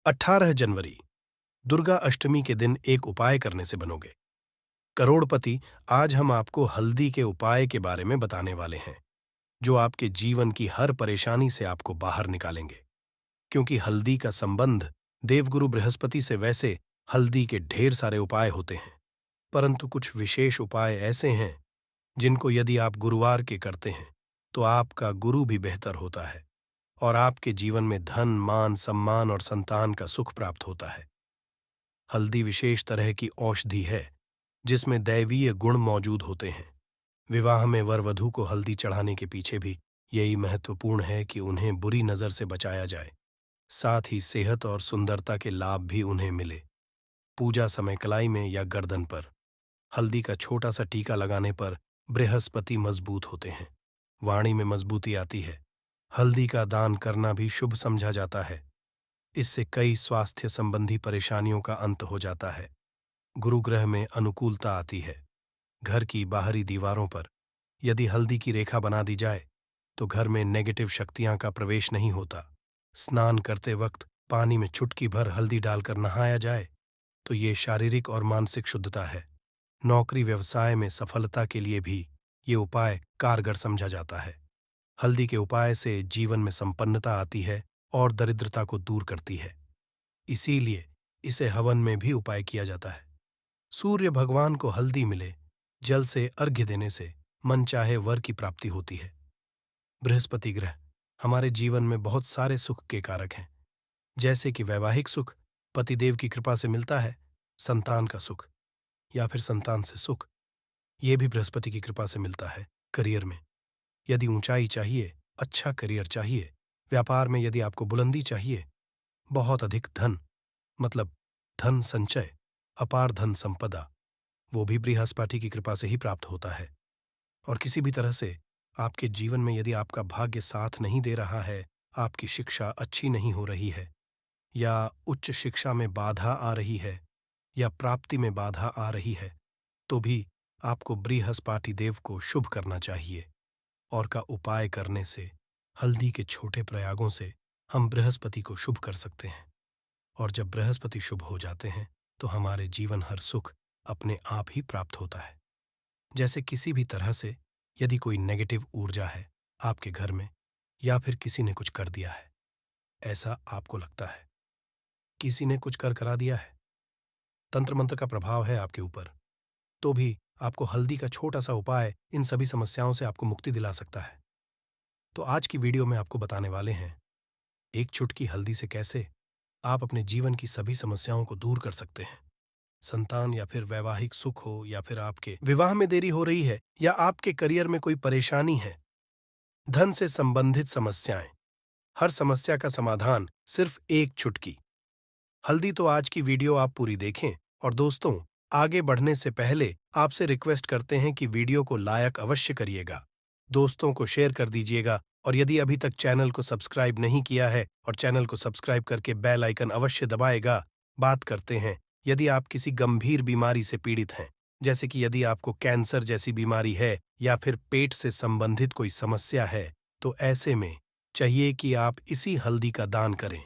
18 जनवरी दुर्गा अष्टमी के दिन एक उपाय करने से बनोगे करोड़पति। आज हम आपको हल्दी के उपाय के बारे में बताने वाले हैं जो आपके जीवन की हर परेशानी से आपको बाहर निकालेंगे। क्योंकि हल्दी का संबंध देवगुरु बृहस्पति से, वैसे हल्दी के ढेर सारे उपाय होते हैं, परंतु कुछ विशेष उपाय ऐसे हैं जिनको यदि आप गुरुवार के करते हैं तो आपका गुरु भी बेहतर होता है और आपके जीवन में धन, मान, सम्मान और संतान का सुख प्राप्त होता है। हल्दी विशेष तरह की औषधि है जिसमें दैवीय गुण मौजूद होते हैं। विवाह में वर वधू को हल्दी चढ़ाने के पीछे भी यही महत्वपूर्ण है कि उन्हें बुरी नजर से बचाया जाए, साथ ही सेहत और सुंदरता के लाभ भी उन्हें मिले। पूजा समय कलाई में या गर्दन पर हल्दी का छोटा सा टीका लगाने पर बृहस्पति मजबूत होते हैं, वाणी में मजबूती आती है। हल्दी का दान करना भी शुभ समझा जाता है। इससे कई स्वास्थ्य संबंधी परेशानियों का अंत हो जाता है। गुरुग्रह में अनुकूलता आती है। घर की बाहरी दीवारों पर यदि हल्दी की रेखा बना दी जाए तो घर में नेगेटिव शक्तियां का प्रवेश नहीं होता। स्नान करते वक्त पानी में चुटकी भर हल्दी डालकर नहाया जाए तो ये शारीरिक और मानसिक शुद्धता है। नौकरी व्यवसाय में सफलता के लिए भी ये उपाय कारगर समझा जाता है। हल्दी के उपाय से जीवन में संपन्नता आती है और दरिद्रता को दूर करती है। इसीलिए इसे हवन में भी उपाय किया जाता है। सूर्य भगवान को हल्दी मिले, जल से अर्घ्य देने से मनचाहे वर की प्राप्ति होती है। बृहस्पति ग्रह हमारे जीवन में बहुत सारे सुख के कारक हैं, जैसे कि वैवाहिक सुख पतिदेव की कृपा से मिलता है, संतान का सुख या फिर संतान से सुख ये भी बृहस्पति की कृपा से मिलता है। करियर में यदि ऊंचाई चाहिए, अच्छा करियर चाहिए, व्यापार में यदि आपको बुलंदी चाहिए, बहुत अधिक धन मतलब धन संचय, अपार धन संपदा, वो भी बृहस्पति की कृपा से ही प्राप्त होता है। और किसी भी तरह से आपके जीवन में यदि आपका भाग्य साथ नहीं दे रहा है, आपकी शिक्षा अच्छी नहीं हो रही है, या उच्च शिक्षा में बाधा आ रही है, या प्राप्ति में बाधा आ रही है, तो भी आपको बृहस्पति देव को शुभ करना चाहिए। और का उपाय करने से, हल्दी के छोटे प्रयागों से हम बृहस्पति को शुभ कर सकते हैं। और जब बृहस्पति शुभ हो जाते हैं तो हमारे जीवन हर सुख अपने आप ही प्राप्त होता है। जैसे किसी भी तरह से यदि कोई नेगेटिव ऊर्जा है आपके घर में, या फिर किसी ने कुछ कर दिया है, ऐसा आपको लगता है किसी ने कुछ कर करा दिया है, तंत्र मंत्र का प्रभाव है आपके ऊपर, तो भी आपको हल्दी का छोटा सा उपाय इन सभी समस्याओं से आपको मुक्ति दिला सकता है। तो आज की वीडियो में आपको बताने वाले हैं एक चुटकी हल्दी से कैसे आप अपने जीवन की सभी समस्याओं को दूर कर सकते हैं। संतान या फिर वैवाहिक सुख हो, या फिर आपके विवाह में देरी हो रही है, या आपके करियर में कोई परेशानी है, धन से संबंधित समस्याएं, हर समस्या का समाधान सिर्फ एक चुटकी हल्दी। तो आज की वीडियो आप पूरी देखें। और दोस्तों, आगे बढ़ने से पहले आपसे रिक्वेस्ट करते हैं कि वीडियो को लाइक अवश्य करिएगा, दोस्तों को शेयर कर दीजिएगा, और यदि अभी तक चैनल को सब्सक्राइब नहीं किया है और चैनल को सब्सक्राइब करके बेल आइकन अवश्य दबाएगा। बात करते हैं, यदि आप किसी गंभीर बीमारी से पीड़ित हैं, जैसे कि यदि आपको कैंसर जैसी बीमारी है या फिर पेट से संबंधित कोई समस्या है, तो ऐसे में चाहिए कि आप इसी हल्दी का दान करें।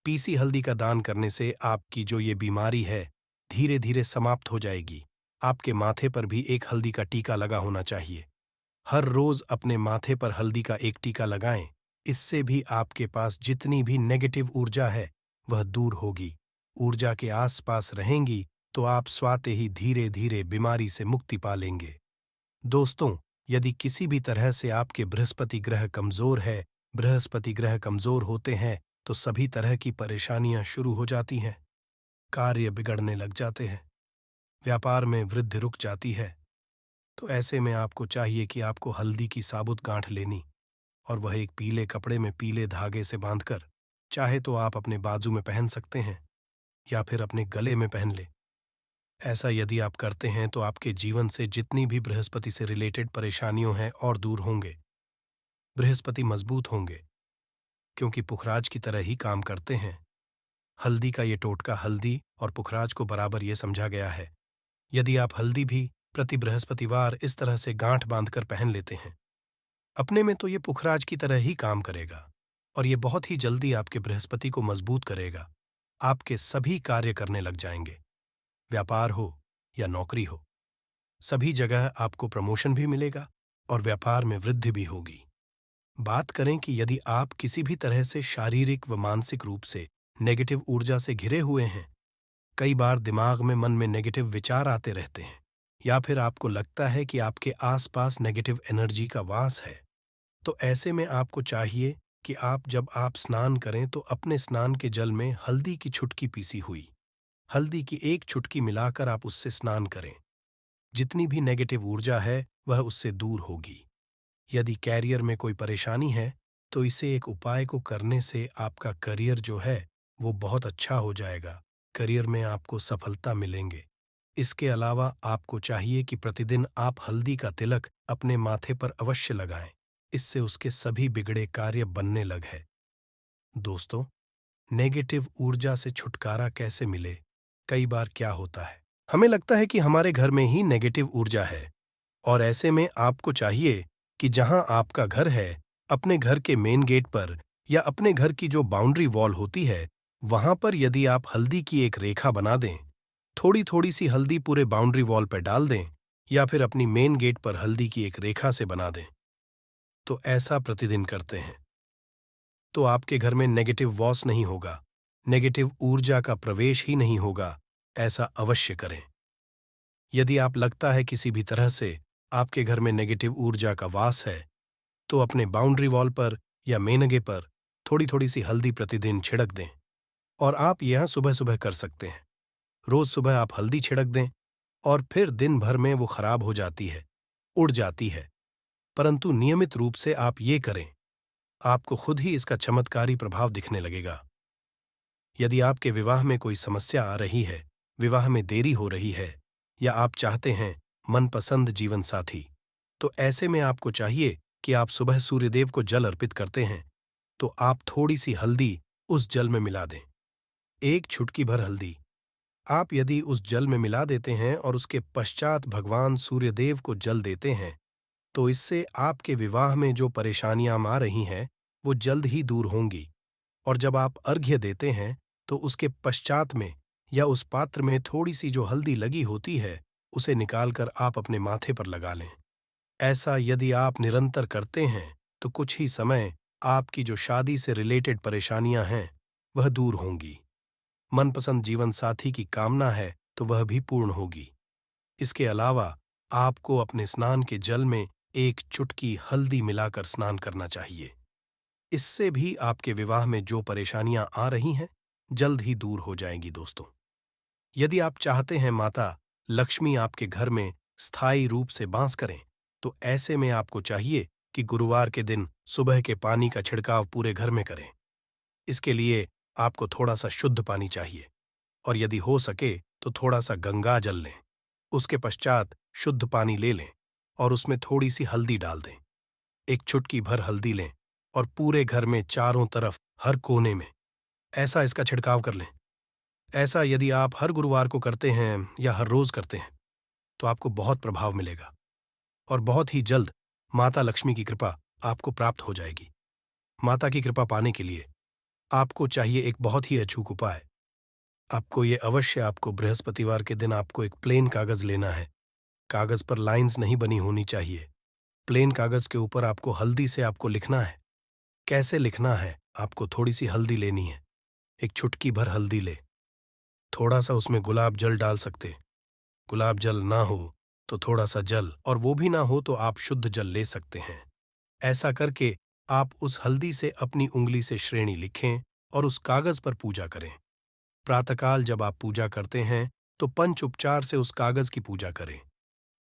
पीसी हल्दी का दान करने से आपकी जो ये बीमारी है धीरे धीरे समाप्त हो जाएगी। आपके माथे पर भी एक हल्दी का टीका लगा होना चाहिए। हर रोज अपने माथे पर हल्दी का एक टीका लगाएं। इससे भी आपके पास जितनी भी नेगेटिव ऊर्जा है वह दूर होगी। ऊर्जा के आसपास रहेंगी तो आप स्वाते ही धीरे धीरे बीमारी से मुक्ति पा लेंगे। दोस्तों, यदि किसी भी तरह से आपके बृहस्पति ग्रह कमजोर है, बृहस्पति ग्रह कमजोर होते हैं तो सभी तरह की परेशानियां शुरू हो जाती हैं। कार्य बिगड़ने लग जाते हैं, व्यापार में वृद्धि रुक जाती है। तो ऐसे में आपको चाहिए कि आपको हल्दी की साबुत गांठ लेनी, और वह एक पीले कपड़े में पीले धागे से बांधकर, चाहे तो आप अपने बाजू में पहन सकते हैं या फिर अपने गले में पहन ले। ऐसा यदि आप करते हैं तो आपके जीवन से जितनी भी बृहस्पति से रिलेटेड परेशानियों हैं और दूर होंगे। बृहस्पति मजबूत होंगे क्योंकि पुखराज की तरह ही काम करते हैं। हल्दी का ये टोटका हल्दी और पुखराज को बराबर ये समझा गया है। यदि आप हल्दी भी प्रति बृहस्पतिवार इस तरह से गांठ बांधकर पहन लेते हैं, अपने में तो ये पुखराज की तरह ही काम करेगा और ये बहुत ही जल्दी आपके बृहस्पति को मजबूत करेगा। आपके सभी कार्य करने लग जाएंगे। व्यापार हो या नौकरी हो, सभी जगह आपको प्रमोशन भी मिलेगा और व्यापार में वृद्धि भी होगी। बात करें कि यदि आप किसी भी तरह से शारीरिक व मानसिक रूप से नेगेटिव ऊर्जा से घिरे हुए हैं, कई बार दिमाग में मन में नेगेटिव विचार आते रहते हैं, या फिर आपको लगता है कि आपके आसपास नेगेटिव एनर्जी का वास है, तो ऐसे में आपको चाहिए कि आप जब आप स्नान करें तो अपने स्नान के जल में हल्दी की छुटकी पीसी हुई हल्दी की एक चुटकी मिलाकर आप उससे स्नान करें। जितनी भी नेगेटिव ऊर्जा है वह उससे दूर होगी। यदि कैरियर में कोई परेशानी है तो इसे एक उपाय को करने से आपका करियर जो है वो बहुत अच्छा हो जाएगा। करियर में आपको सफलता मिलेंगे। इसके अलावा आपको चाहिए कि प्रतिदिन आप हल्दी का तिलक अपने माथे पर अवश्य लगाएं। इससे उसके सभी बिगड़े कार्य बनने लग है। दोस्तों, नेगेटिव ऊर्जा से छुटकारा कैसे मिले? कई बार क्या होता है, हमें लगता है कि हमारे घर में ही नेगेटिव ऊर्जा है, और ऐसे में आपको चाहिए कि जहां आपका घर है, अपने घर के मेन गेट पर या अपने घर की जो बाउंड्री वॉल होती है, वहां पर यदि आप हल्दी की एक रेखा बना दें, थोड़ी थोड़ी सी हल्दी पूरे बाउंड्री वॉल पर डाल दें, या फिर अपनी मेन गेट पर हल्दी की एक रेखा से बना दें, तो ऐसा प्रतिदिन करते हैं तो आपके घर में नेगेटिव वॉस नहीं होगा, नेगेटिव ऊर्जा का प्रवेश ही नहीं होगा। ऐसा अवश्य करें। यदि आप लगता है किसी भी तरह से आपके घर में नेगेटिव ऊर्जा का वास है, तो अपने बाउंड्री वॉल पर या मेनगे पर थोड़ी थोड़ी सी हल्दी प्रतिदिन छिड़क दें। और आप यह सुबह सुबह कर सकते हैं। रोज सुबह आप हल्दी छिड़क दें और फिर दिन भर में वो खराब हो जाती है, उड़ जाती है। परंतु नियमित रूप से आप ये करें, आपको खुद ही इसका चमत्कारी प्रभाव दिखने लगेगा। यदि आपके विवाह में कोई समस्या आ रही है, विवाह में देरी हो रही है, या आप चाहते हैं मनपसंद जीवन साथी, तो ऐसे में आपको चाहिए कि आप सुबह सूर्यदेव को जल अर्पित करते हैं, तो आप थोड़ी सी हल्दी उस जल में मिला दें। एक चुटकी भर हल्दी आप यदि उस जल में मिला देते हैं और उसके पश्चात भगवान सूर्यदेव को जल देते हैं, तो इससे आपके विवाह में जो परेशानियां आ रही हैं, वो जल्द ही दूर होंगी। और जब आप अर्घ्य देते हैं, तो उसके पश्चात में या उस पात्र में थोड़ी सी जो हल्दी लगी होती है, उसे निकालकर आप अपने माथे पर लगा लें। ऐसा यदि आप निरंतर करते हैं, तो कुछ ही समय आपकी जो शादी से रिलेटेड परेशानियां हैं, वह दूर होंगी। मनपसंद जीवन साथी की कामना है, तो वह भी पूर्ण होगी। इसके अलावा आपको अपने स्नान के जल में एक चुटकी हल्दी मिलाकर स्नान करना चाहिए। इससे भी आपके विवाह में जो परेशानियां आ रही हैं, जल्द ही दूर हो जाएंगी। दोस्तों, यदि आप चाहते हैं माता लक्ष्मी आपके घर में स्थायी रूप से वास करें, तो ऐसे में आपको चाहिए कि गुरुवार के दिन सुबह के पानी का छिड़काव पूरे घर में करें। इसके लिए आपको थोड़ा सा शुद्ध पानी चाहिए, और यदि हो सके तो थोड़ा सा गंगा जल लें। उसके पश्चात शुद्ध पानी ले लें और उसमें थोड़ी सी हल्दी डाल दें। एक चुटकी भर हल्दी लें और पूरे घर में चारों तरफ हर कोने में ऐसा इसका छिड़काव कर लें। ऐसा यदि आप हर गुरुवार को करते हैं या हर रोज करते हैं, तो आपको बहुत प्रभाव मिलेगा और बहुत ही जल्द माता लक्ष्मी की कृपा आपको प्राप्त हो जाएगी। माता की कृपा पाने के लिए आपको चाहिए एक बहुत ही अचूक उपाय। आपको ये अवश्य आपको बृहस्पतिवार के दिन आपको एक प्लेन कागज लेना है। कागज पर लाइंस नहीं बनी होनी चाहिए। प्लेन कागज के ऊपर आपको हल्दी से आपको लिखना है। कैसे लिखना है? आपको थोड़ी सी हल्दी लेनी है, एक चुटकी भर हल्दी ले, थोड़ा सा उसमें गुलाब जल डाल सकते। गुलाब जल ना हो तो थोड़ा सा जल, और वो भी ना हो तो आप शुद्ध जल ले सकते हैं। ऐसा करके आप उस हल्दी से अपनी उंगली से श्रेणी लिखें और उस कागज पर पूजा करें। प्रातःकाल जब आप पूजा करते हैं, तो पंच उपचार से उस कागज की पूजा करें।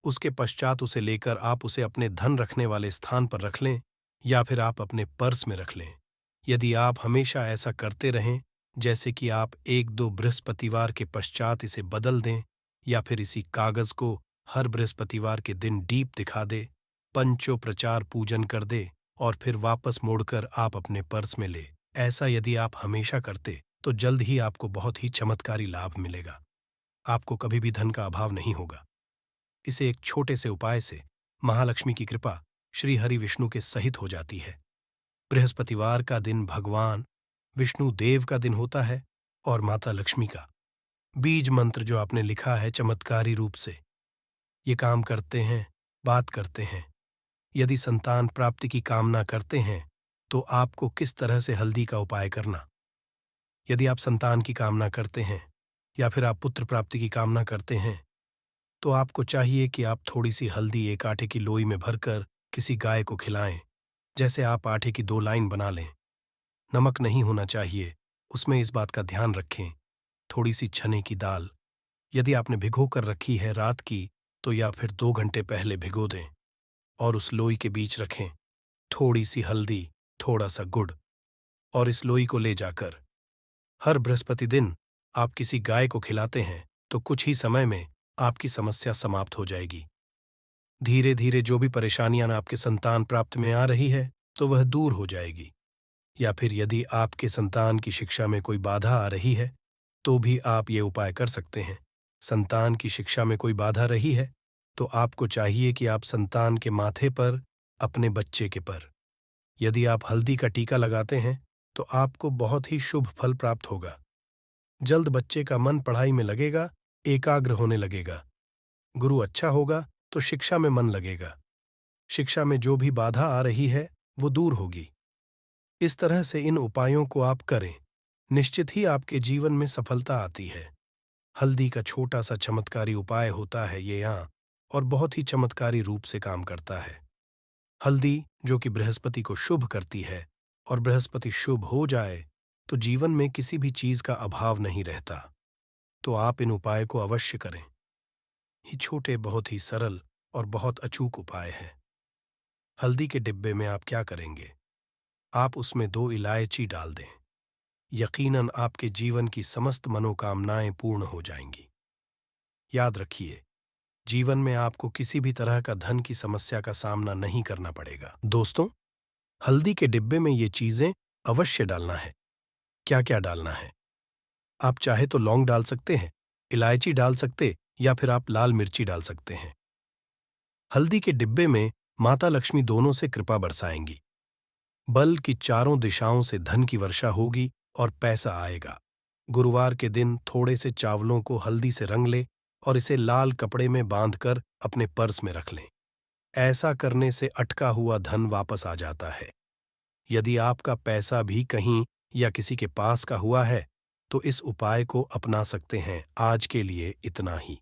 उसके पश्चात उसे लेकर आप उसे अपने धन रखने वाले स्थान पर रख लें, या फिर आप अपने पर्स में रख लें। यदि आप हमेशा ऐसा करते रहें, जैसे कि आप एक दो बृहस्पतिवार के पश्चात इसे बदल दें, या फिर इसी कागज को हर बृहस्पतिवार के दिन दीप दिखा दे, पंचोपचार पूजन कर दे और फिर वापस मोड़कर आप अपने पर्स में ले। ऐसा यदि आप हमेशा करते, तो जल्द ही आपको बहुत ही चमत्कारी लाभ मिलेगा। आपको कभी भी धन का अभाव नहीं होगा। इसे एक छोटे से उपाय से महालक्ष्मी की कृपा श्री हरि विष्णु के सहित हो जाती है। बृहस्पतिवार का दिन भगवान विष्णु देव का दिन होता है और माता लक्ष्मी का बीज मंत्र जो आपने लिखा है चमत्कारी रूप से, ये काम करते हैं, बात करते हैं। यदि संतान प्राप्ति की कामना करते हैं, तो आपको किस तरह से हल्दी का उपाय करना। यदि आप संतान की कामना करते हैं या फिर आप पुत्र प्राप्ति की कामना करते हैं, तो आपको चाहिए कि आप थोड़ी सी हल्दी एक आटे की लोई में भरकर किसी गाय को खिलाएं। जैसे आप आटे की 2 लाइन बना लें। नमक नहीं होना चाहिए, उसमें इस बात का ध्यान रखें। थोड़ी सी चने की दाल, यदि आपने भिगो कर रखी है रात की, तो या फिर 2 घंटे पहले भिगो दें और उस लोई के बीच रखें थोड़ी सी हल्दी, थोड़ा सा गुड़, और इस लोई को ले जाकर हर बृहस्पति दिन आप किसी गाय को खिलाते हैं, तो कुछ ही समय में आपकी समस्या समाप्त हो जाएगी। धीरे धीरे जो भी परेशानियां आपके संतान प्राप्त में आ रही है, तो वह दूर हो जाएगी। या फिर यदि आपके संतान की शिक्षा में कोई बाधा आ रही है, तो भी आप ये उपाय कर सकते हैं। संतान की शिक्षा में कोई बाधा रही है, तो आपको चाहिए कि आप संतान के माथे पर, अपने बच्चे के पर, यदि आप हल्दी का टीका लगाते हैं, तो आपको बहुत ही शुभ फल प्राप्त होगा। जल्द बच्चे का मन पढ़ाई में लगेगा, एकाग्र होने लगेगा। गुरु अच्छा होगा तो शिक्षा में मन लगेगा। शिक्षा में जो भी बाधा आ रही है, वो दूर होगी। इस तरह से इन उपायों को आप करें, निश्चित ही आपके जीवन में सफलता आती है। हल्दी का छोटा सा चमत्कारी उपाय होता है ये यहाँ, और बहुत ही चमत्कारी रूप से काम करता है। हल्दी जो कि बृहस्पति को शुभ करती है, और बृहस्पति शुभ हो जाए तो जीवन में किसी भी चीज का अभाव नहीं रहता। तो आप इन उपाय को अवश्य करें। ये छोटे, बहुत ही सरल और बहुत अचूक उपाय हैं। हल्दी के डिब्बे में आप क्या करेंगे? आप उसमें 2 इलायची डाल दें। यकीनन आपके जीवन की समस्त मनोकामनाएं पूर्ण हो जाएंगी। याद रखिए, जीवन में आपको किसी भी तरह का धन की समस्या का सामना नहीं करना पड़ेगा। दोस्तों, हल्दी के डिब्बे में ये चीजें अवश्य डालना है। क्या क्या डालना है? आप चाहे तो लौंग डाल सकते हैं, इलायची डाल सकते, या फिर आप लाल मिर्ची डाल सकते हैं। हल्दी के डिब्बे में माता लक्ष्मी दोनों से कृपा बरसाएंगी। बल की चारों दिशाओं से धन की वर्षा होगी और पैसा आएगा। गुरुवार के दिन थोड़े से चावलों को हल्दी से रंग लें और इसे लाल कपड़े में बांधकर अपने पर्स में रख लें। ऐसा करने से अटका हुआ धन वापस आ जाता है। यदि आपका पैसा भी कहीं या किसी के पास का हुआ है, तो इस उपाय को अपना सकते हैं। आज के लिए इतना ही।